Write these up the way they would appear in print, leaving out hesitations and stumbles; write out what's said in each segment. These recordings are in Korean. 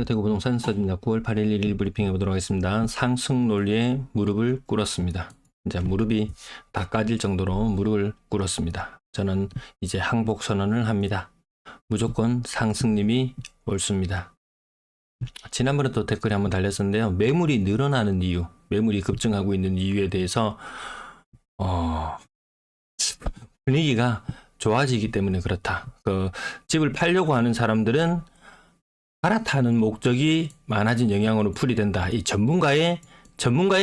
대구 부동산 서입니다. 9월 8일 1일 브리핑 해보도록 하겠습니다. 상승 논리에 무릎을 꿇었습니다. 이제 무릎이 다 까질 정도로 무릎을 꿇었습니다. 저는 이제 항복 선언을 합니다. 무조건 상승님이 옳습니다. 지난번에 또 댓글이 한번 달렸었는데요. 매물이 늘어나는 이유, 매물이 급증하고 있는 이유에 대해서 분위기가 좋아지기 때문에 그렇다. 집을 팔려고 하는 사람들은 갈아타는 목적이 많아진 영향으로 풀이된다. 이 전문가의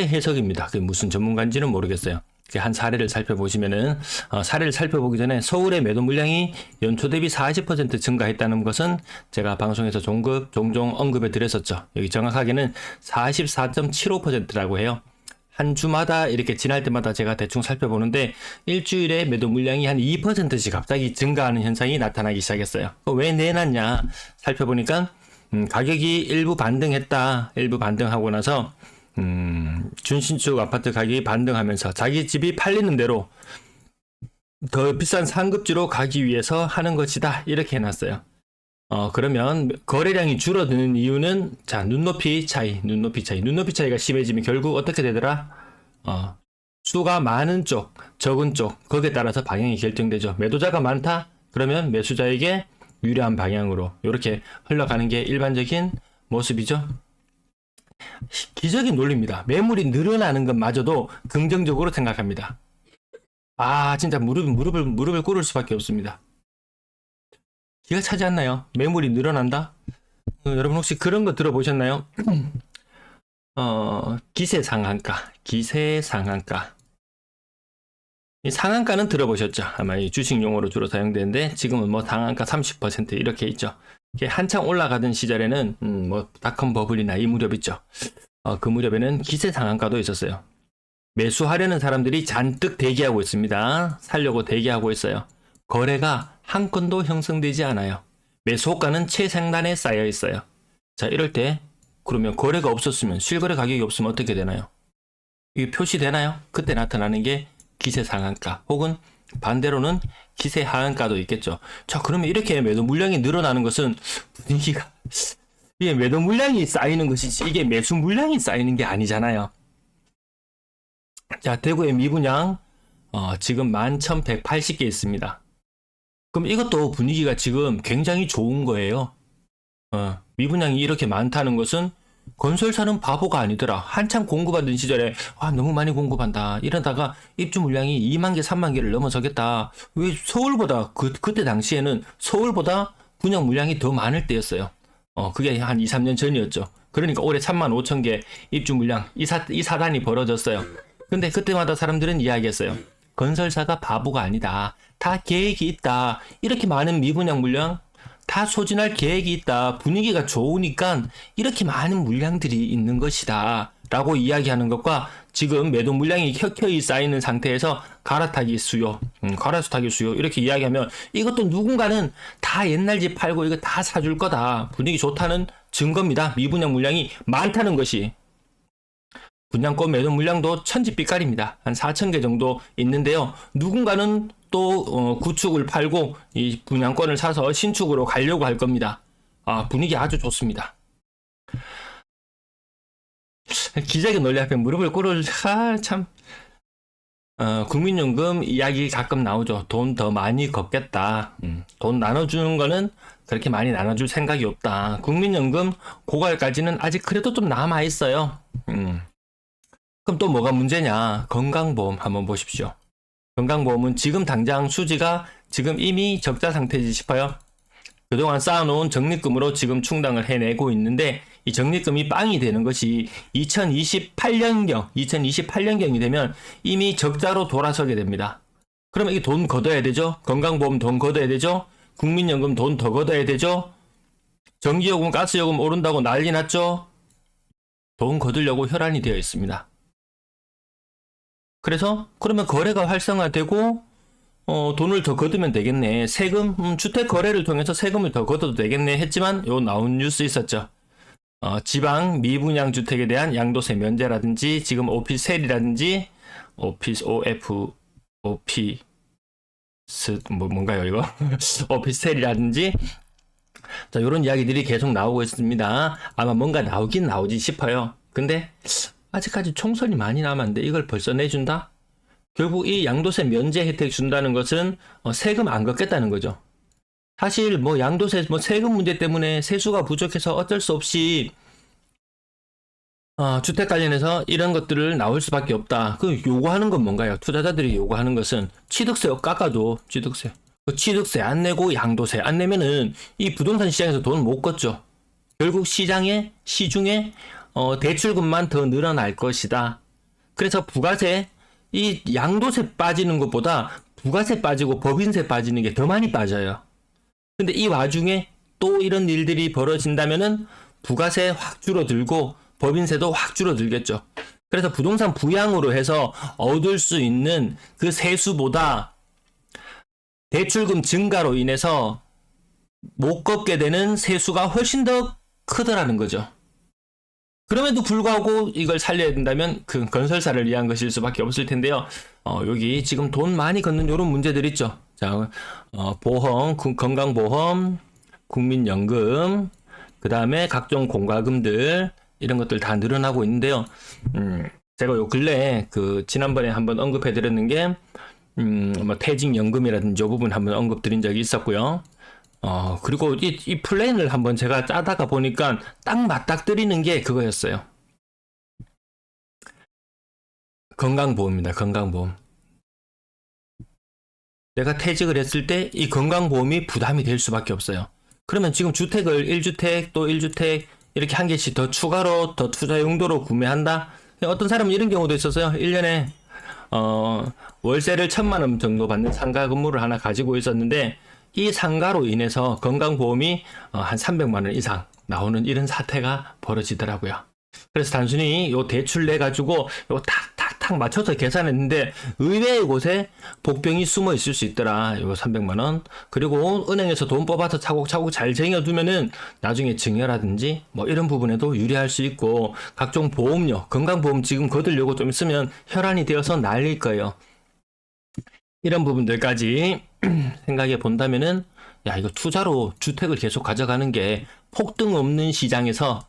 해석입니다. 그게 무슨 전문가인지는 모르겠어요. 한 사례를 살펴보시면은 사례를 살펴보기 전에 서울의 매도 물량이 연초 대비 40% 증가했다는 것은 제가 방송에서 종종 언급해 드렸었죠. 여기 정확하게는 44.75%라고 해요. 한 주마다 이렇게 지날 때마다 제가 대충 살펴보는데 일주일에 매도 물량이 한 2%씩 갑자기 증가하는 현상이 나타나기 시작했어요. 왜 내놨냐 살펴보니까 가격이 일부 반등했다. 일부 반등하고 나서 준신축 아파트 가격이 반등하면서 자기 집이 팔리는 대로 더 비싼 상급지로 가기 위해서 하는 것이다. 이렇게 해놨어요. 그러면 거래량이 줄어드는 이유는 자 눈높이 차이가 심해지면 결국 어떻게 되더라? 수가 많은 쪽, 적은 쪽 거기에 따라서 방향이 결정되죠. 매도자가 많다? 그러면 매수자에게 유리한 방향으로 이렇게 흘러가는 게 일반적인 모습이죠. 기적인 논리입니다. 매물이 늘어나는 것마저도 긍정적으로 생각합니다. 진짜 무릎을 꿇을 수밖에 없습니다. 기가 차지 않나요? 매물이 늘어난다? 여러분 혹시 그런 거 들어보셨나요? 기세상한가. 이 상한가는 들어보셨죠? 아마 이 주식 용어로 주로 사용되는데 지금은 뭐 상한가 30% 이렇게 있죠. 이게 한창 올라가던 시절에는 뭐 닷컴 버블이나 이 무렵 있죠. 그 무렵에는 기세상한가도 있었어요. 매수하려는 사람들이 잔뜩 대기하고 있습니다. 살려고 대기하고 있어요. 거래가 한 건도 형성되지 않아요. 매수 호가는 최상단에 쌓여 있어요. 자, 이럴 때 그러면 거래가 없었으면 실거래 가격이 없으면 어떻게 되나요? 이게 표시되나요? 그때 나타나는 게 기세 상한가 혹은 반대로는 기세 하한가도 있겠죠. 자, 그러면 이렇게 매도 물량이 늘어나는 것은 분위기가 이게 매도 물량이 쌓이는 것이지 이게 매수 물량이 쌓이는 게 아니잖아요. 자, 대구의 미분양 지금 11,180개 있습니다. 그럼 이것도 분위기가 지금 굉장히 좋은 거예요. 미분양이 이렇게 많다는 것은 건설사는 바보가 아니더라. 한참 공급하던 시절에 너무 많이 공급한다. 이러다가 입주 물량이 2만 개, 3만 개를 넘어서겠다. 왜 서울보다 그때 당시에는 서울보다 분양 물량이 더 많을 때였어요. 그게 한 2, 3년 전이었죠. 그러니까 올해 3만 5천 개 입주 물량 이 사단이 벌어졌어요. 근데 그때마다 사람들은 이야기했어요. 건설사가 바보가 아니다. 다 계획이 있다. 이렇게 많은 미분양 물량 다 소진할 계획이 있다. 분위기가 좋으니까 이렇게 많은 물량들이 있는 것이다. 라고 이야기하는 것과 지금 매도 물량이 켜켜이 쌓이는 상태에서 갈아타기 수요 이렇게 이야기하면 이것도 누군가는 다 옛날 집 팔고 이거 다 사줄 거다. 분위기 좋다는 증거입니다. 미분양 물량이 많다는 것이. 분양권 매도 물량도 천지빛깔입니다. 한 4,000개 정도 있는데요. 누군가는 또 구축을 팔고 이 분양권을 사서 신축으로 가려고 할 겁니다. 분위기 아주 좋습니다. 기적의 논리 앞에 무릎을 꿇을 참 국민연금 이야기 가끔 나오죠. 돈 더 많이 걷겠다. 돈 나눠주는 거는 그렇게 많이 나눠줄 생각이 없다. 국민연금 고갈까지는 아직 그래도 좀 남아있어요. 그럼 또 뭐가 문제냐? 건강보험 한번 보십시오. 건강보험은 지금 당장 수지가 지금 이미 적자 상태지 싶어요. 그동안 쌓아놓은 적립금으로 지금 충당을 해내고 있는데 이 적립금이 빵이 되는 것이 2028년경이 되면 이미 적자로 돌아서게 됩니다. 그러면 이 돈 걷어야 되죠? 건강보험 돈 걷어야 되죠? 국민연금 돈 더 걷어야 되죠? 전기요금, 가스요금 오른다고 난리 났죠? 돈 걷으려고 혈안이 되어 있습니다. 그래서 그러면 거래가 활성화되고 돈을 더 걷으면 되겠네. 세금 주택 거래를 통해서 세금을 더 걷어도 되겠네 했지만 요 나온 뉴스 있었죠. 지방 미분양 주택에 대한 양도세 면제라든지 지금 오피스텔이라든지 뭔가요 이거? 오피스텔이라든지 자, 이런 이야기들이 계속 나오고 있습니다. 아마 뭔가 나오긴 나오지 싶어요. 근데 아직까지 총선이 많이 남았는데 이걸 벌써 내준다? 결국 이 양도세 면제 혜택 준다는 것은 세금 안 걷겠다는 거죠. 사실 뭐 양도세 세금 문제 때문에 세수가 부족해서 어쩔 수 없이 주택 관련해서 이런 것들을 나올 수밖에 없다. 그 요구하는 건 뭔가요? 투자자들이 요구하는 것은 취득세 깎아줘. 취득세. 그 취득세 안 내고 양도세 안 내면은 이 부동산 시장에서 돈 못 걷죠. 결국 시중에 대출금만 더 늘어날 것이다. 그래서 부가세, 이 양도세 빠지는 것보다 부가세 빠지고 법인세 빠지는 게 더 많이 빠져요. 근데 이 와중에 또 이런 일들이 벌어진다면은 부가세 확 줄어들고 법인세도 확 줄어들겠죠. 그래서 부동산 부양으로 해서 얻을 수 있는 그 세수보다 대출금 증가로 인해서 못 걷게 되는 세수가 훨씬 더 크더라는 거죠. 그럼에도 불구하고 이걸 살려야 된다면 그 건설사를 위한 것일 수밖에 없을 텐데요. 여기 지금 돈 많이 걷는 이런 문제들 있죠. 자, 보험, 건강보험, 국민연금, 그 다음에 각종 공과금들, 이런 것들 다 늘어나고 있는데요. 제가 요 근래 지난번에 한번 언급해 드렸는 게, 뭐 퇴직연금이라든지 이 부분 한번 언급 드린 적이 있었고요. 그리고 이 플랜을 한번 제가 짜다가 보니까 딱 맞닥뜨리는 게 그거였어요. 건강보험입니다. 건강보험. 내가 퇴직을 했을 때 이 건강보험이 부담이 될 수밖에 없어요. 그러면 지금 주택을 1주택 또 1주택 이렇게 한 개씩 더 추가로 더 투자 용도로 구매한다? 어떤 사람은 이런 경우도 있었어요. 1년에 월세를 1,000만 원 정도 받는 상가 건물을 하나 가지고 있었는데 이 상가로 인해서 건강보험이 한 300만 원 이상 나오는 이런 사태가 벌어지더라고요. 그래서 단순히 요 대출 내 가지고 요 탁탁탁 맞춰서 계산했는데 의외의 곳에 복병이 숨어 있을 수 있더라. 요 300만 원. 그리고 은행에서 돈 뽑아서 차곡차곡 잘 쟁여두면은 나중에 증여라든지 뭐 이런 부분에도 유리할 수 있고, 각종 보험료, 건강보험 지금 거두려고 좀 있으면 혈안이 되어서 날릴 거예요. 이런 부분들까지 생각해 본다면은, 야, 이거 투자로 주택을 계속 가져가는 게 폭등 없는 시장에서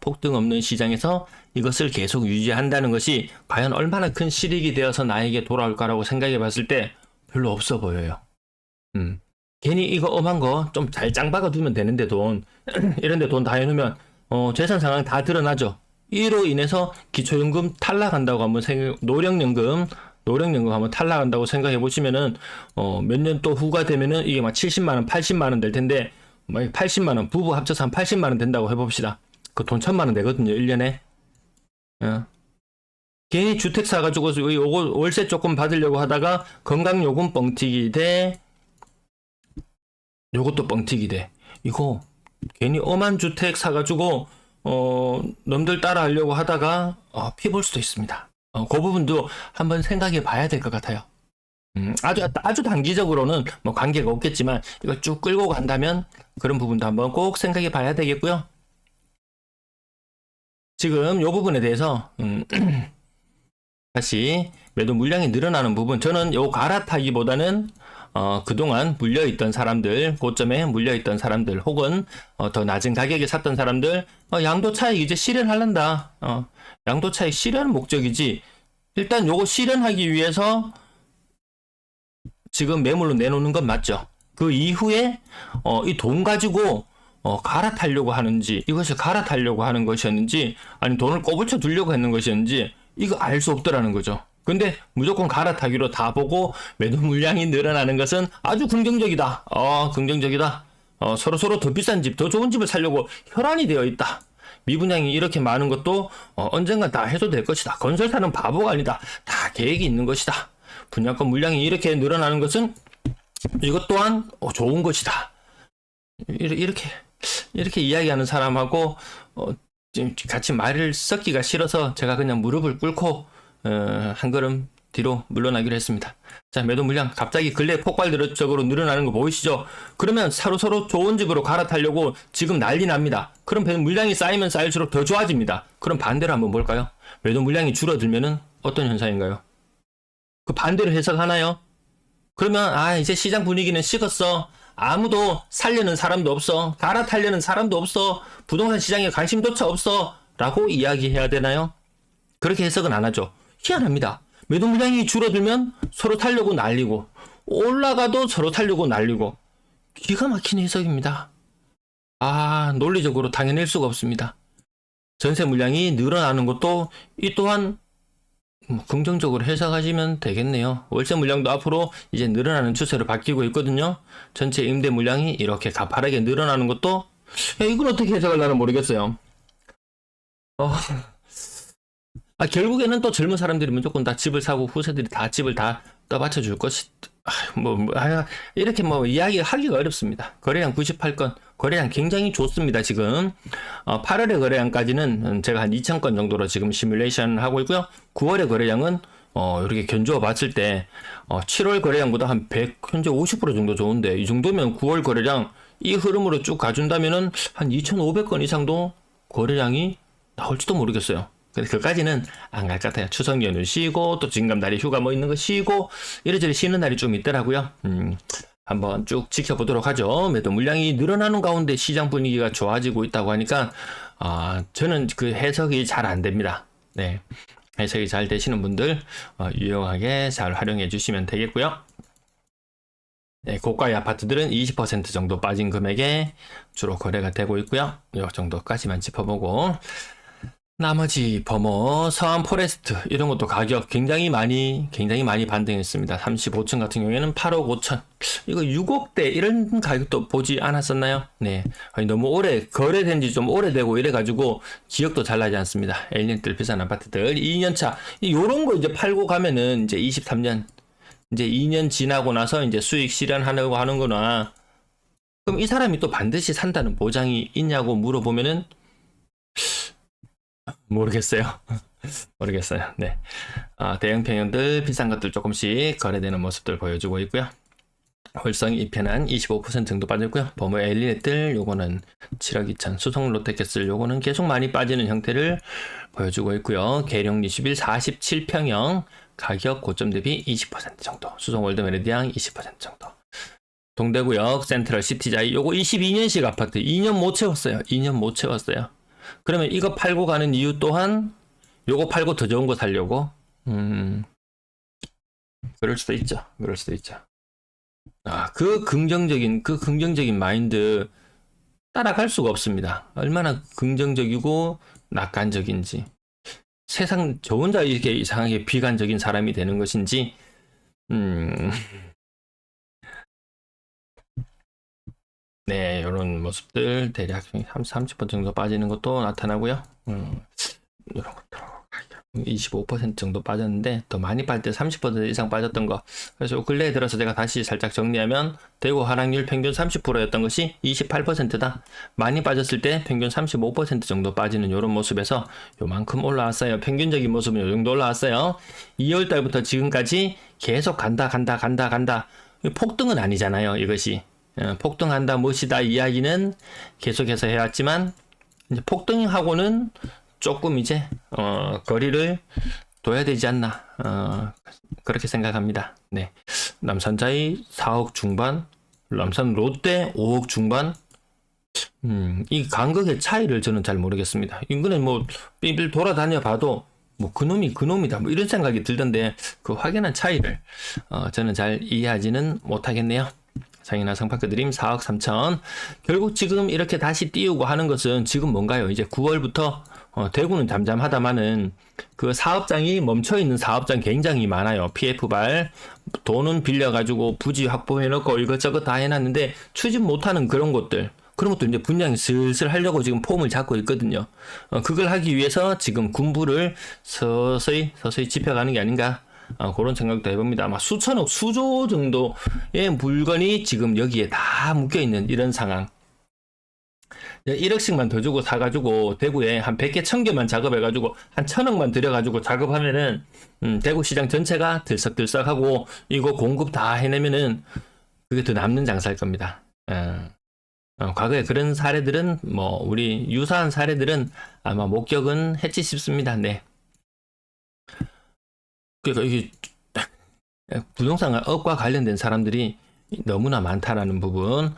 이것을 계속 유지한다는 것이 과연 얼마나 큰 실익이 되어서 나에게 돌아올까라고 생각해 봤을 때 별로 없어 보여요. 괜히 이거 엄한 거 좀 잘 짱박아 두면 되는데 이런데 돈 다 해놓으면 재산 상황 다 드러나죠. 이로 인해서 기초연금 탈락한다고 한번 노령연금 한번 탈락한다고 생각해 보시면은 몇 년 또 후가 되면은 이게 막 70만 원, 80만 원 될 텐데, 막 80만 원 부부 합쳐서 한 80만 원 된다고 해봅시다. 그 돈 1,000만 원 되거든요, 1년에. 괜히 주택 사가지고 요거 월세 조금 받으려고 하다가 건강요금 뻥튀기 돼, 요것도 뻥튀기 돼. 이거 괜히 엄한 주택 사가지고 남들 따라 하려고 하다가 피 볼 수도 있습니다. 그 부분도 한번 생각해 봐야 될 것 같아요. 아주 단기적으로는 뭐 관계가 없겠지만 이걸 쭉 끌고 간다면 그런 부분도 한번 꼭 생각해 봐야 되겠고요. 지금 이 부분에 대해서 다시 매도 물량이 늘어나는 부분, 저는 요 갈아타기보다는 그동안 물려있던 사람들, 고점에 물려있던 사람들, 혹은 더 낮은 가격에 샀던 사람들, 양도차익 이제 실현하란다. 양도차익 실현 목적이지. 일단 요거 실현하기 위해서 지금 매물로 내놓는 건 맞죠. 그 이후에 이 돈 가지고 갈아타려고 하는지, 이것을 갈아타려고 하는 것이었는지, 아니 돈을 꼬부쳐 두려고 했는 것이었는지, 이거 알 수 없더라는 거죠. 근데 무조건 갈아타기로 다 보고 매도 물량이 늘어나는 것은 아주 긍정적이다. 긍정적이다. 서로 더 비싼 집, 더 좋은 집을 살려고 혈안이 되어 있다. 미분양이 이렇게 많은 것도 언젠간 다 해소될 것이다. 건설사는 바보가 아니다. 다 계획이 있는 것이다. 분양권 물량이 이렇게 늘어나는 것은 이것 또한 좋은 것이다. 이렇게 이야기하는 사람하고 같이 말을 섞기가 싫어서 제가 그냥 무릎을 꿇고 한 걸음 뒤로 물러나기로 했습니다. 자, 매도 물량 갑자기 근래 폭발적으로 늘어나는 거 보이시죠? 그러면 서로 좋은 집으로 갈아타려고 지금 난리 납니다. 그럼 물량이 쌓이면 쌓일수록 더 좋아집니다. 그럼 반대로 한번 볼까요? 매도 물량이 줄어들면은 어떤 현상인가요? 그 반대로 해석하나요? 그러면 이제 시장 분위기는 식었어. 아무도 살려는 사람도 없어. 갈아타려는 사람도 없어. 부동산 시장에 관심조차 없어. 라고 이야기해야 되나요? 그렇게 해석은 안 하죠. 희한합니다. 매도 물량이 줄어들면 서로 타려고 날리고, 올라가도 서로 타려고 날리고, 기가 막힌 해석입니다. 논리적으로 당해낼 수가 없습니다. 전세 물량이 늘어나는 것도 이 또한 긍정적으로 해석하시면 되겠네요. 월세 물량도 앞으로 이제 늘어나는 추세로 바뀌고 있거든요. 전체 임대 물량이 이렇게 가파르게 늘어나는 것도 이걸 어떻게 해석하려나 모르겠어요. 결국에는 또 젊은 사람들이 무조건 다 집을 사고 후세들이 다 집을 다 떠받쳐 줄 것이 이렇게 이야기하기가 어렵습니다. 거래량 98건, 거래량 굉장히 좋습니다. 지금 8월의 거래량까지는 제가 한 2,000건 정도로 지금 시뮬레이션 하고 있고요. 9월의 거래량은 이렇게 견주어 봤을 때 7월 거래량보다 한 100, 현재 50% 정도 좋은데, 이 정도면 9월 거래량 이 흐름으로 쭉 가준다면은 한 2,500건 이상도 거래량이 나올지도 모르겠어요. 근데 그까지는 안 갈 것 같아요. 추석 연휴 쉬고 또 진감날이 휴가 있는 거 쉬고 이래저래 쉬는 날이 좀 있더라고요. 한번 쭉 지켜보도록 하죠. 매도 물량이 늘어나는 가운데 시장 분위기가 좋아지고 있다고 하니까 저는 그 해석이 잘 안 됩니다. 네, 해석이 잘 되시는 분들 유용하게 잘 활용해 주시면 되겠고요. 네, 고가의 아파트들은 20% 정도 빠진 금액에 주로 거래가 되고 있고요. 이 정도까지만 짚어보고, 나머지 버머, 서안 포레스트 이런 것도 가격 굉장히 많이 반등했습니다. 35층 같은 경우에는 8억 5천, 이거 6억대 이런 가격도 보지 않았었나요? 네, 너무 오래 거래된 지 좀 오래되고 이래가지고 기억도 잘 나지 않습니다. 엘리트들 비싼 아파트들 2년차 요런 거 이제 팔고 가면은 이제 23년 이제 2년 지나고 나서 이제 수익 실현하려고 하는구나. 그럼 이 사람이 또 반드시 산다는 보장이 있냐고 물어보면은 모르겠어요. 모르겠어요. 네. 대형 평형들 비싼 것들 조금씩 거래되는 모습들 보여주고 있고요. 홀성 2편한 25% 정도 빠졌고요. 버머 엘리넷들 요거는 7억 2천, 수성 롯데캐슬 요거는 계속 많이 빠지는 형태를 보여주고 있고요. 계룡 21 47평형 가격 고점 대비 20% 정도, 수성 월드 메리디앙 20% 정도. 동대구역 센트럴 시티자이 요거 22년식 아파트 2년 못 채웠어요. 2년 못 채웠어요. 그러면 이거 팔고 가는 이유 또한 요거 팔고 더 좋은 거 살려고? 그럴 수도 있죠. 그럴 수도 있죠. 그 긍정적인 마인드 따라갈 수가 없습니다. 얼마나 긍정적이고 낙관적인지. 세상 저 혼자 이렇게 이상하게 비관적인 사람이 되는 것인지, 네, 이런 모습들 대략 30% 정도 빠지는 것도 나타나고요. 이런 것들 25% 정도 빠졌는데 더 많이 빠질 때 30% 이상 빠졌던 거. 그래서 근래에 들어서 제가 다시 살짝 정리하면 대구 하락률 평균 30%였던 것이 28%다. 많이 빠졌을 때 평균 35% 정도 빠지는 이런 모습에서 요만큼 올라왔어요. 평균적인 모습은 요 정도 올라왔어요. 2월 달부터 지금까지 계속 간다. 폭등은 아니잖아요. 이것이 폭등한다 무엇이다 이야기는 계속해서 해왔지만, 이제 폭등하고는 조금 이제 거리를 둬야 되지 않나, 그렇게 생각합니다. 네, 남산자이 4억 중반, 남산 롯데 5억 중반. 이 간극의 차이를 저는 잘 모르겠습니다. 이거는 삐빌 돌아다녀 봐도 그놈이다 이런 생각이 들던데, 그 확연한 차이를 저는 잘 이해하지는 못하겠네요. 상인화 상파크 드림 4억 3천. 결국 지금 이렇게 다시 띄우고 하는 것은 지금 뭔가요? 이제 9월부터 대구는 잠잠하다마는 그 사업장이 멈춰있는 사업장 굉장히 많아요. PF발 돈은 빌려가지고 부지 확보해놓고 이것저것 다 해놨는데 추진 못하는 그런 것들, 그런 것도 이제 분양이 슬슬 하려고 지금 폼을 잡고 있거든요. 그걸 하기 위해서 지금 군부를 서서히 집혀가는 게 아닌가, 그런 생각도 해봅니다. 아마 수천억, 수조 정도의 물건이 지금 여기에 다 묶여있는 이런 상황. 1억씩만 더 주고 사가지고 대구에 한 100개, 1000개만 작업해가지고 한 1000억만 들여가지고 작업하면은 대구 시장 전체가 들썩들썩하고 이거 공급 다 해내면은 그게 더 남는 장사일 겁니다. 과거에 그런 사례들은 우리 유사한 사례들은 아마 목격은 했지 싶습니다. 네. 그러니까 이게 부동산 업과 관련된 사람들이 너무나 많다라는 부분.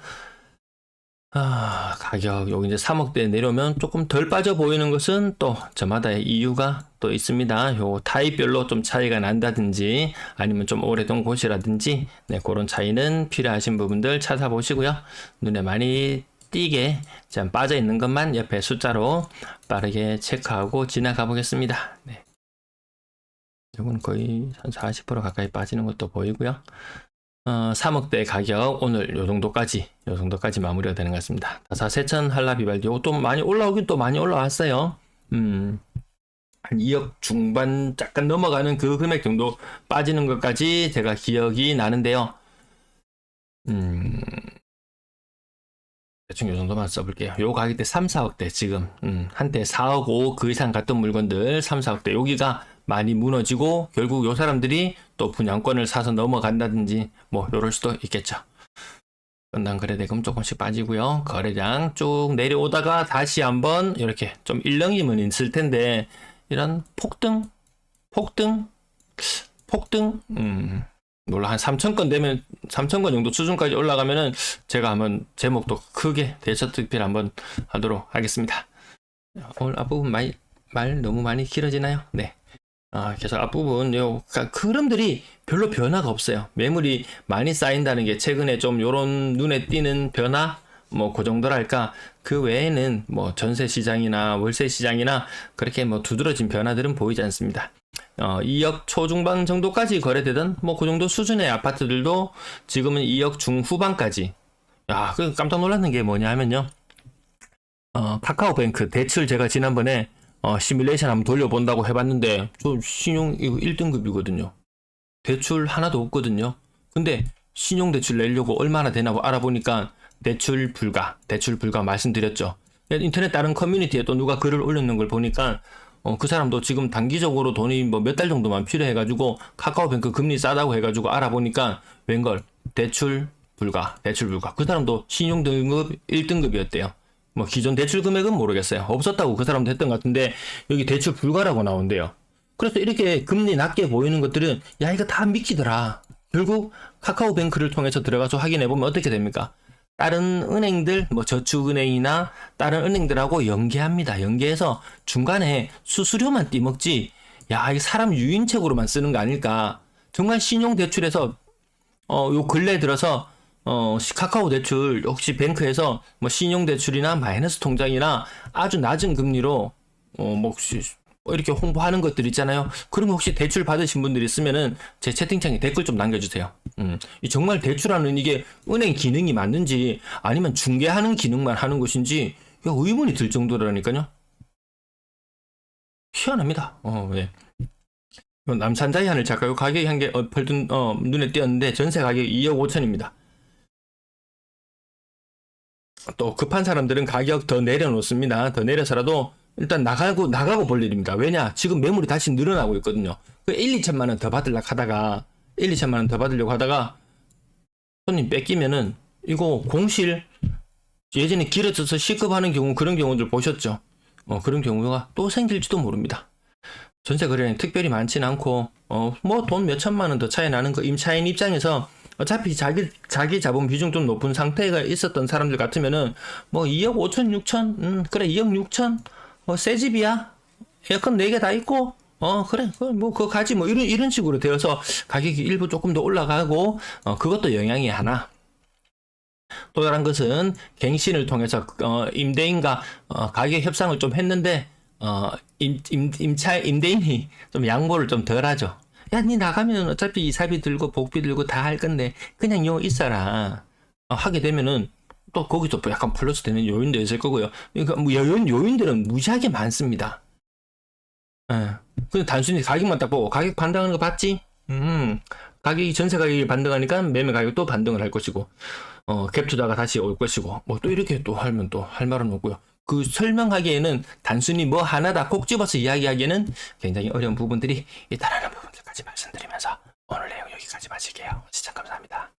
가격 여기 이제 3억대 내려오면 조금 덜 빠져 보이는 것은 또 저마다의 이유가 또 있습니다. 요 타입별로 좀 차이가 난다든지 아니면 좀 오래된 곳이라든지 네, 그런 차이는 필요하신 부분들 찾아보시고요. 눈에 많이 띄게 좀 빠져 있는 것만 옆에 숫자로 빠르게 체크하고 지나가 보겠습니다. 네. 이건 거의 한 40% 가까이 빠지는 것도 보이고요. 3억대 가격 오늘 요 정도까지 마무리가 되는 것 같습니다. 다사 세천 한라 비발디 또 많이 올라오긴 또 많이 올라왔어요. 한 2억 중반 잠깐 넘어가는 그 금액 정도 빠지는 것까지 제가 기억이 나는데요. 대충 요 정도만 써볼게요. 요 가격대 3, 4억대 지금 한때 4억 5 그 이상 갔던 물건들 3, 4억대 여기가 많이 무너지고 결국 요 사람들이 또 분양권을 사서 넘어간다든지 뭐 요럴 수도 있겠죠. 끝난 거래대금 조금씩 빠지고요. 거래량 쭉 내려오다가 다시 한번 이렇게 좀 일렁임은 있을 텐데 이런 폭등 놀라 한 3,000건 되면 3,000건 정도 수준까지 올라가면은 제가 한번 제목도 크게 대처특필 한번 하도록 하겠습니다. 오늘 앞부분 말 너무 많이 길어지나요? 네. 계속 앞부분 요 흐름들이 별로 변화가 없어요. 매물이 많이 쌓인다는 게 최근에 좀 요런 눈에 띄는 변화 뭐 그 정도랄까. 그 외에는 뭐 전세 시장이나 월세 시장이나 그렇게 뭐 두드러진 변화들은 보이지 않습니다. 2억 초중반 정도까지 거래되던 뭐 그 정도 수준의 아파트들도 지금은 2억 중후반까지. 그 깜짝 놀랐는 게 뭐냐 하면요. 카카오뱅크 대출 제가 지난번에 시뮬레이션 한번 돌려본다고 해봤는데 저 신용 이거 1등급이거든요. 대출 하나도 없거든요. 근데 신용대출 내려고 얼마나 되나 알아보니까 대출 불가 말씀드렸죠. 인터넷 다른 커뮤니티에 또 누가 글을 올렸는 걸 보니까 그 사람도 지금 단기적으로 돈이 뭐 몇 달 정도만 필요해가지고 카카오뱅크 금리 싸다고 해가지고 알아보니까 웬걸 대출 불가. 그 사람도 신용 등급 1등급이었대요. 뭐 기존 대출 금액은 모르겠어요. 없었다고 그 사람도 했던 것 같은데 여기 대출 불가라고 나온대요. 그래서 이렇게 금리 낮게 보이는 것들은 야 이거 다 믿기더라. 결국 카카오뱅크를 통해서 들어가서 확인해보면 어떻게 됩니까? 다른 은행들 뭐 저축은행이나 다른 은행들하고 연계합니다. 연계해서 중간에 수수료만 떼먹지 야 이게 사람 유인책으로만 쓰는 거 아닐까. 정말 신용대출에서 요 근래 들어서 카카오 대출 혹시 뱅크에서 뭐 신용대출이나 마이너스 통장이나 아주 낮은 금리로 뭐 이렇게 홍보하는 것들 있잖아요. 그러면 혹시 대출 받으신 분들 있으면은 제 채팅창에 댓글 좀 남겨주세요. 정말 대출하는 이게 은행 기능이 맞는지 아니면 중개하는 기능만 하는 것인지 의문이 들 정도라니까요. 희한합니다. 네. 남산자이 하늘 작가 요 가격이 한 게 눈에 띄었는데 전세 가격이 2억 5천입니다. 또 급한 사람들은 가격 더 내려놓습니다. 더 내려서라도 일단 나가고 볼 일입니다. 왜냐? 지금 매물이 다시 늘어나고 있거든요. 1, 2천만 원 더 받으려고 하다가 손님 뺏기면은 이거 공실 예전에 길어져서 시급하는 경우 그런 경우들 보셨죠? 그런 경우가 또 생길지도 모릅니다. 전세 거래량이 특별히 많지는 않고 뭐 돈 몇 천만 원 더 차이 나는 거 임차인 입장에서 어차피 자기 자본 비중 좀 높은 상태가 있었던 사람들 같으면은 뭐 2억 5천 6천 그래 2억 6천 새 집이야 에어컨 4개 다 있고 그래 뭐 그거 가지 뭐 이런 식으로 되어서 가격이 일부 조금 더 올라가고 그것도 영향이 하나. 또 다른 것은 갱신을 통해서 임대인과 가격 협상을 좀 했는데 임대인이 좀 양보를 좀 덜 하죠. 야, 니 나가면 어차피 이사비 들고 복비 들고 다 할 건데 그냥 요 있어라. 하게 되면은 또 거기서 또 약간 플러스 되는 요인도 있을 거고요. 그러니까 뭐 요인들은 무지하게 많습니다. 근데 단순히 가격만 딱 보고 가격 반등하는 거 봤지? 가격이 전세 가격이 반등하니까 매매 가격도 반등을 할 것이고 갭 투자가 다시 올 것이고 뭐 또 이렇게 또 하면 또 할 말은 없고요. 그 설명하기에는 단순히 뭐 하나다 꼭 집어서 이야기하기에는 굉장히 어려운 부분들이 있다라는 부분들까지 말씀드리면서 오늘 내용 여기까지 마칠게요. 시청 감사합니다.